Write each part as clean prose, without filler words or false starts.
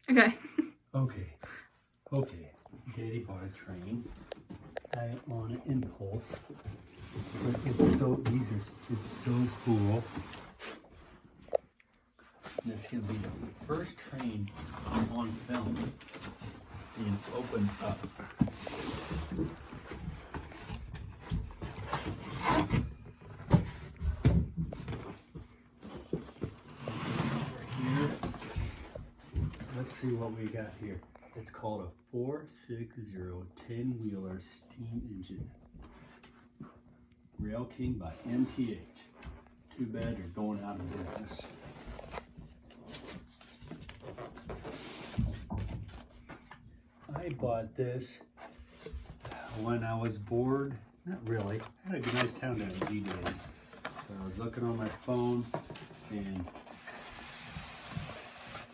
Okay. Okay. Daddy bought a train. I on an impulse. But it's so cool. This is gonna be the first train on film being opened up. Here, let's see what we got here. It's called a 460 10-wheeler steam engine. Rail King by MTH. Too bad you're going out of business. I bought this when I was bored. Not really. I had a nice time down at G-Days. So I was looking on my phone and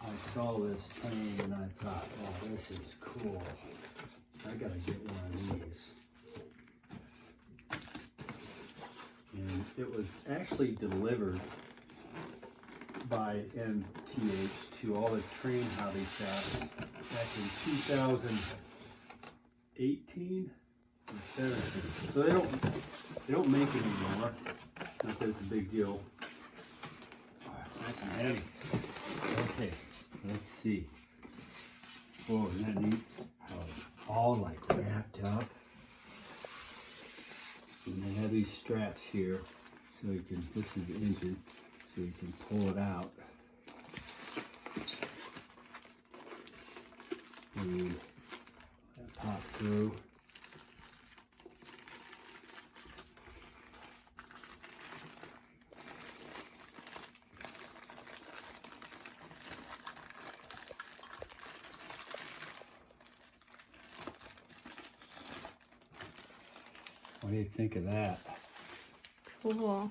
I saw this train and I thought, oh, this is cool. I gotta get one of these. And it was actually delivered by MTH to all the train hobby shops back in 2018 or 17. So they don't make it anymore. Not that it's a big deal. Oh, nice and heavy. Okay, let's see. Oh, isn't that neat? How it's all like wrapped up. And they have these straps here, so you can, this is the engine, so you can pull it out. And that pop through. What do you think of that? Cool.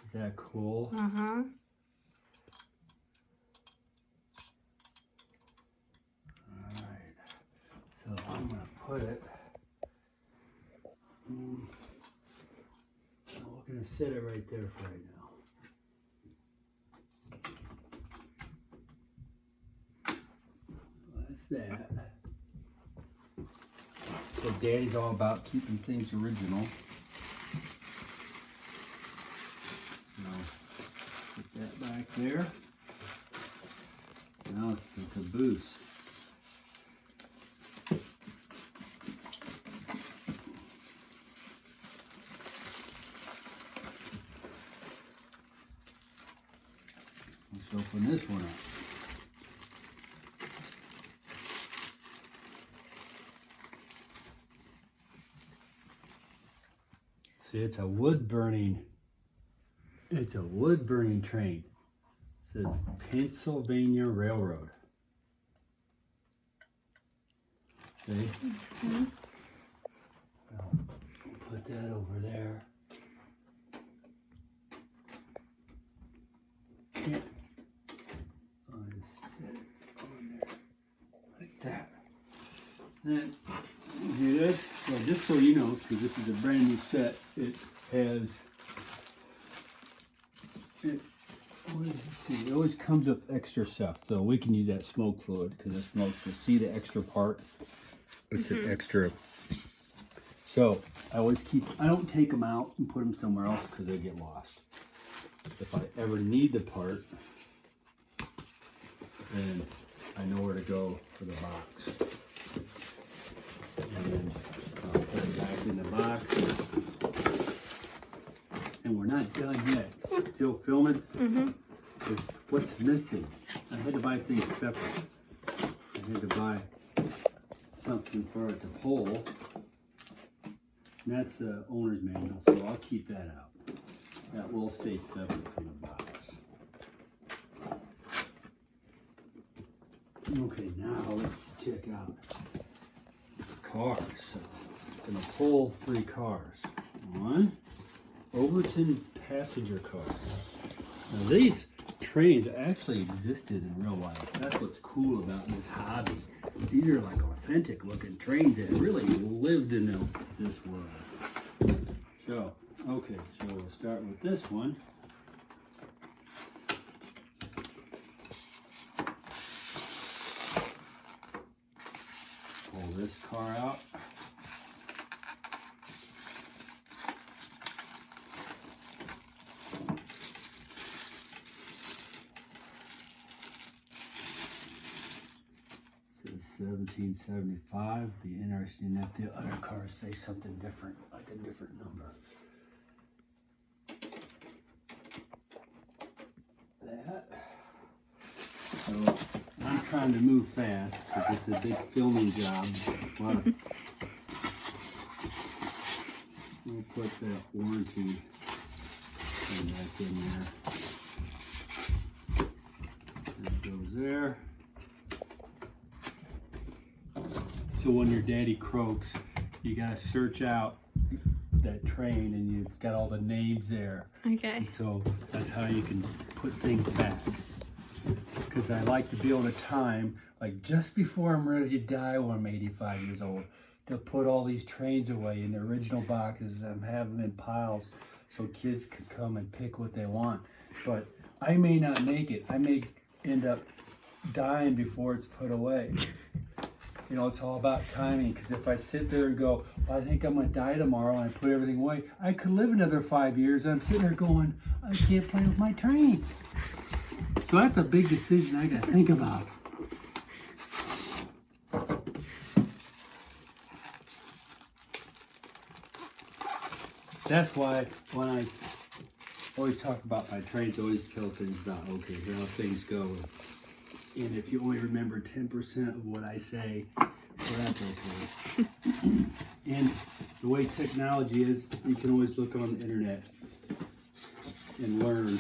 Is that cool? Uh-huh. Alright. So I'm going to put it. We're going to set it right there for right now. That's that. So Daddy's all about keeping things original. Put that back there. Now it's the caboose. Let's open this one up. See, it's a wood burning train. It says Pennsylvania Railroad. See? Mm-hmm. Well, put that over there. Yeah. I'll just set it on there like that. Then do this. So just so you know, because this is a brand new set, it has. It always comes with extra stuff, so we can use that smoke fluid because it smokes. To see the extra part, it's an extra. So I don't take them out and put them somewhere else because they get lost. If I ever need the part, then I know where to go for the box. And I'll put it back in the box. And we're not done yet. Still filming. Mm-hmm. What's missing? I had to buy things separate. I had to buy something for it to pull. And that's the owner's manual, so I'll keep that out. That will stay separate from the box. Okay, now let's check out the cars. So I'm going to pull 3 cars. One, Overton passenger car. Now these trains actually existed in real life. That's what's cool about this hobby. These are like authentic looking trains that really lived in this world. So, okay, so we'll start with this one. this car out. It says 1775. Be interesting if the other cars say something different, like a different number. That. So I'm trying to move fast because it's a big filming job. We'll put that warranty thing back in there. That goes there. So when your daddy croaks, you gotta search out that train, and it's got all the names there. Okay. And so that's how you can put things back. Because I like to be able to time, like just before I'm ready to die when I'm 85 years old, to put all these trains away in the original boxes and have them in piles so kids can come and pick what they want. But I may not make it. I may end up dying before it's put away. You know, it's all about timing, because if I sit there and go, well, I think I'm going to die tomorrow, and I put everything away, I could live another 5 years, and I'm sitting there going, I can't play with my trains. So that's a big decision I got to think about. That's why when I always talk about my trains, I always tell things about, okay, here's how things go. And if you only remember 10% of what I say, well, that's okay. And the way technology is, you can always look on the internet and learn.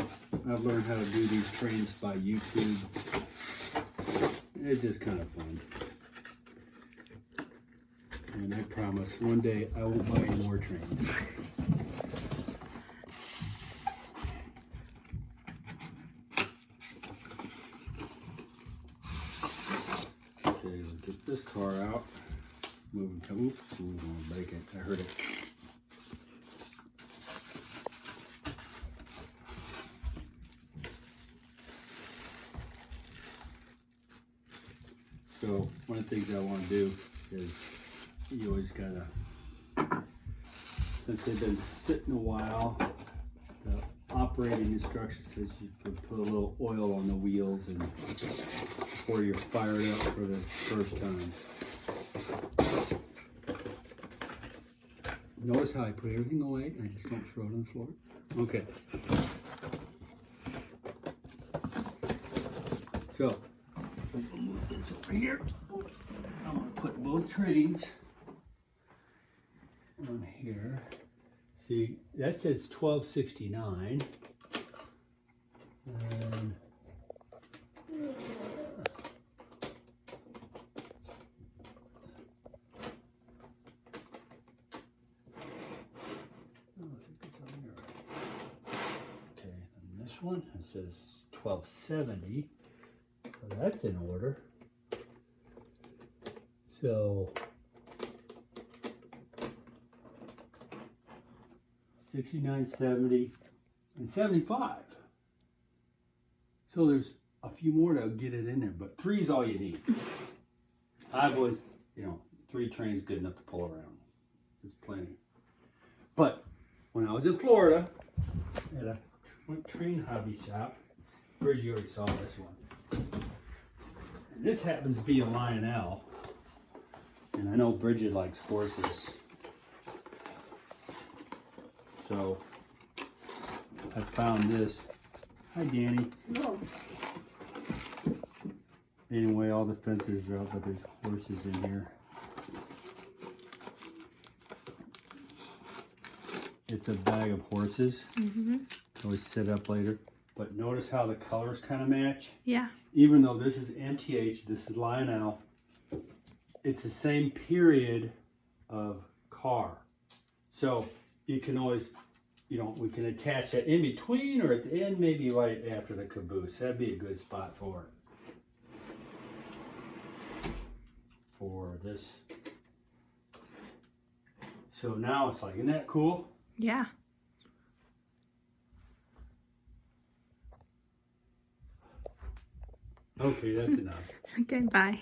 I've learned how to do these trains by YouTube. It's just kind of fun. And I promise one day I won't buy any more trains. Okay, we'll get this car out. Moving to, oops, I'm gonna break it. I heard it. So one of the things I want to do is you always gotta, since they've been sitting a while, the operating instruction says you can put a little oil on the wheels and before you're fired up for the first time. Notice how I put everything away and I just don't throw it on the floor? Okay. So, we'll move this over here. I'm going to put both trains on here. See, that says 1269. And okay, and this one, it says 1270. So that's in order. So 69, 70, and 75. So there's a few more to get it in there, but 3 is all you need. I've always, 3 trains good enough to pull around. It's plenty. But when I was in Florida at a train hobby shop, Bridget already saw this one. And this happens to be a Lionel. And I know Bridget likes horses. So I found this. Hi, Danny. No. Anyway, all the fences are out, but there's horses in here. It's a bag of horses. Mm-hmm. Can always sit up later. But notice how the colors kind of match? Yeah. Even though this is MTH, this is Lionel, it's the same period of car. So you can always, we can attach that in between or at the end, maybe right after the caboose. That'd be a good spot for it. For this. So now it's like, isn't that cool? Yeah. Okay, that's enough. Okay, bye.